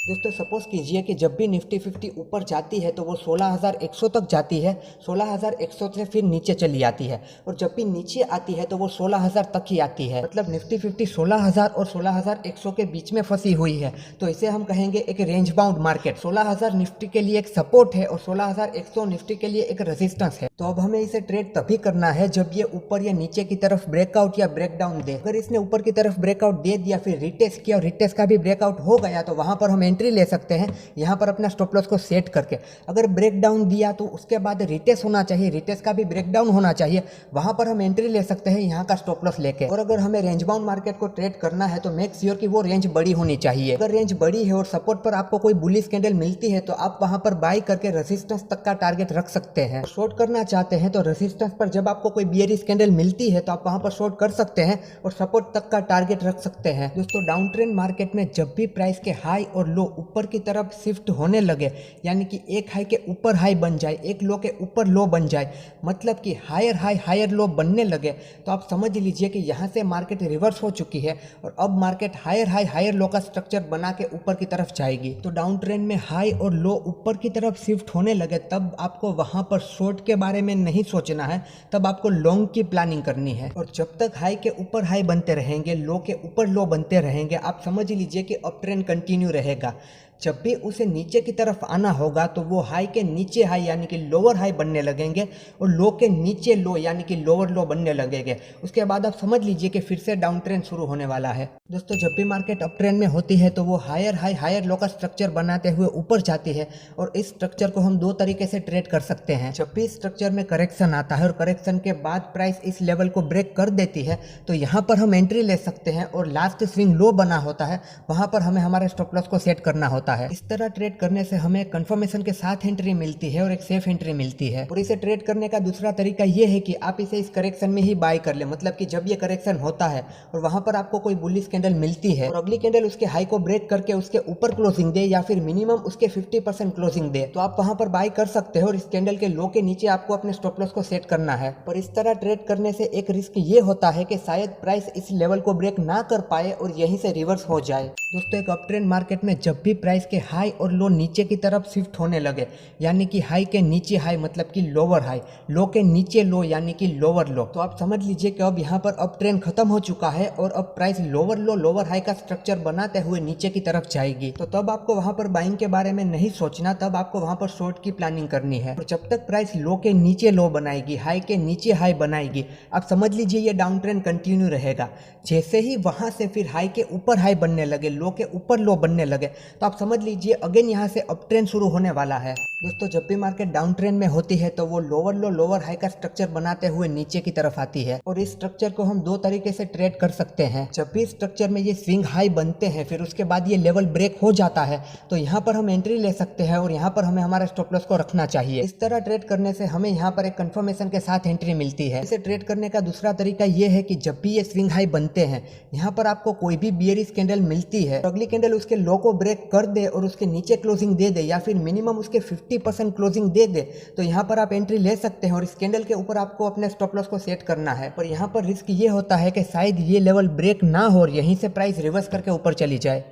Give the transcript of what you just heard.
दोस्तों सपोज कीजिए कि जब भी निफ्टी 50 ऊपर जाती है तो वो 16,100 तक जाती है, 16,100 से फिर नीचे चली आती है, और जब भी नीचे आती है तो वो 16,000 तक ही आती है। मतलब निफ्टी 50 16,000 और 16,100 के बीच में फंसी हुई है, तो इसे हम कहेंगे एक रेंज बाउंड मार्केट। 16,000 निफ्टी के लिए एक सपोर्ट है और 16,100 निफ्टी के लिए एक रेजिस्टेंस है। तो अब हमें इसे ट्रेड तभी करना है जब ये ऊपर या नीचे की तरफ ब्रेकआउट या ब्रेकडाउन दे। अगर इसने ऊपर की तरफ ब्रेकआउट दे दिया, फिर रिटेस्ट किया और रिटेस्ट का भी ब्रेकआउट हो गया, तो वहां पर हम एंट्री ले सकते हैं यहाँ पर अपना स्टॉप लॉस को सेट करके। अगर ब्रेकडाउन दिया तो उसके बाद रिटेस्ट होना चाहिए, रिटेस्ट का भी ब्रेकडाउन होना चाहिए, वहां पर हम एंट्री ले सकते हैं यहाँ का स्टॉप लॉस लेके। और अगर हमें रेंज बाउंड मार्केट को ट्रेड करना है तो मेक श्योर कि वो रेंज बड़ी होनी चाहिए। अगर रेंज बड़ी है और सपोर्ट पर आपको कोई बुलिश कैंडल मिलती है तो आप वहां पर बाई करके रेजिस्टेंस तक का टारगेट रख सकते हैं। शॉर्ट करना चाहते हैं तो रेजिस्टेंस पर जब आपको कोई बियरिश कैंडल मिलती है तो आप वहां पर शॉर्ट कर सकते हैं और सपोर्ट तक का टारगेट रख सकते हैं। दोस्तों डाउन ट्रेंड मार्केट में जब भी प्राइस के हाई और लो ऊपर की तरफ शिफ्ट होने लगे, यानी कि एक हाई के ऊपर हाई बन जाए, एक लो के ऊपर लो बन जाए, मतलब कि हायर हाई हायर लो बनने लगे, तो आप समझ लीजिए कि यहाँ से मार्केट रिवर्स हो चुकी है और अब market higher high higher low का स्ट्रक्चर बना के ऊपर की तरफ जाएगी। तो डाउन ट्रेंड में हाई और लो ऊपर की तरफ शिफ्ट होने लगे तब आपको वहां पर शॉर्ट के बारे में नहीं सोचना है, तब आपको लॉन्ग की प्लानिंग करनी है। और जब तक हाई के ऊपर हाई बनते रहेंगे, लो के ऊपर लो बनते रहेंगे, आप समझ लीजिए कि अप ट्रेंड कंटिन्यू रहेगा। जब भी उसे नीचे की तरफ आना होगा तो वो हाई के नीचे हाई यानी कि लोअर हाई बनने लगेंगे और लो के नीचे लो यानी कि लोअर लो बनने लगेंगे। उसके बाद आप समझ लीजिए कि फिर से डाउन ट्रेंड शुरू होने वाला है। दोस्तों जब भी मार्केट अप ट्रेंड में होती है तो वो हायर हाई हायर लो का स्ट्रक्चर बनाते हुए ऊपर जाती है, और इस स्ट्रक्चर को हम दो तरीके से ट्रेड कर सकते हैं। जब भी स्ट्रक्चर में करेक्शन आता है और करेक्शन के बाद प्राइस इस लेवल को ब्रेक कर देती है तो यहाँ पर हम एंट्री ले सकते हैं, और लास्ट स्विंग लो बना होता है वहां पर हमें हमारे स्टॉप लॉस को सेट करना होता है। इस तरह ट्रेड करने से हमें कंफर्मेशन के साथ एंट्री मिलती है और एक सेफ एंट्री मिलती है। और इसे ट्रेड करने का दूसरा तरीका यह है कि आप इसे इस करेक्शन में ही बाय कर ले, मतलब कि जब ये करेक्शन होता है और वहां पर आपको कोई बुलिश कैंडल मिलती है और अगली कैंडल उसके हाई को ब्रेक करके उसके ऊपर क्लोजिंग दे या फिर मिनिमम उसके 50% क्लोजिंग दे, तो आप वहां पर बाय कर सकते हो और इस कैंडल के लो के नीचे आपको अपने स्टॉप लॉस को सेट करना है। पर इस तरह ट्रेड करने से एक रिस्क ये होता है कि शायद प्राइस इस लेवल को ब्रेक ना कर पाए और यहीं से रिवर्स हो जाए। दोस्तों एक अप ट्रेंड मार्केट में जब भी प्राइस के हाई और लो नीचे की तरफ शिफ्ट होने लगे, यानी कि हाई के नीचे हाई मतलब कि लोअर हाई, लो के नीचे लो यानी कि लोअर लो, तो आप समझ लीजिए कि अब यहाँ पर अप ट्रेंड खत्म हो चुका है और अब प्राइस लोअर लो लोअर हाई का स्ट्रक्चर बनाते हुए नीचे की तरफ जाएगी। तो तब आपको वहां पर बाइंग के बारे में नहीं सोचना, तब आपको वहां पर शॉर्ट की प्लानिंग करनी है। और जब तक प्राइस लो के नीचे लो बनाएगी, हाई के नीचे हाई बनाएगी, आप समझ लीजिए ये डाउन ट्रेंड कंटिन्यू रहेगा। जैसे ही वहां से फिर हाई के ऊपर हाई बनने लगे, लो के ऊपर लो बनने लगे, तो आप समझ लीजिए अगेन यहाँ से अप ट्रेंड शुरू होने वाला है। दोस्तों जब भी मार्केट डाउन ट्रेंड में होती है तो वो लोअर लो लोअर हाई का स्ट्रक्चर बनाते हुए नीचे की तरफ आती है, और इस स्ट्रक्चर को हम दो तरीके से ट्रेड कर सकते हैं। जब भी स्ट्रक्चर में ये स्विंग हाई बनते हैं फिर उसके बाद ये लेवल ब्रेक हो जाता है तो यहाँ पर हम एंट्री ले सकते हैं और यहाँ पर हमें हमारा स्टॉप लॉस को रखना चाहिए। इस तरह ट्रेड करने से हमें यहाँ पर एक कंफर्मेशन के साथ एंट्री मिलती है। इसे ट्रेड करने का दूसरा तरीका ये है कि जब भी ये स्विंग हाई बनते हैं, यहाँ पर आपको कोई भी बियरिश कैंडल मिलती है, अगली कैंडल उसके लो को ब्रेक कर दे और उसके नीचे क्लोजिंग दे दे या फिर मिनिमम उसके 50% क्लोजिंग दे दे, तो यहाँ पर आप एंट्री ले सकते हैं और इस कैंडल के ऊपर आपको अपने स्टॉप लॉस को सेट करना है। पर यहाँ पर रिस्क ये होता है कि शायद ये लेवल ब्रेक ना हो और यहीं से प्राइस रिवर्स करके ऊपर चली जाए।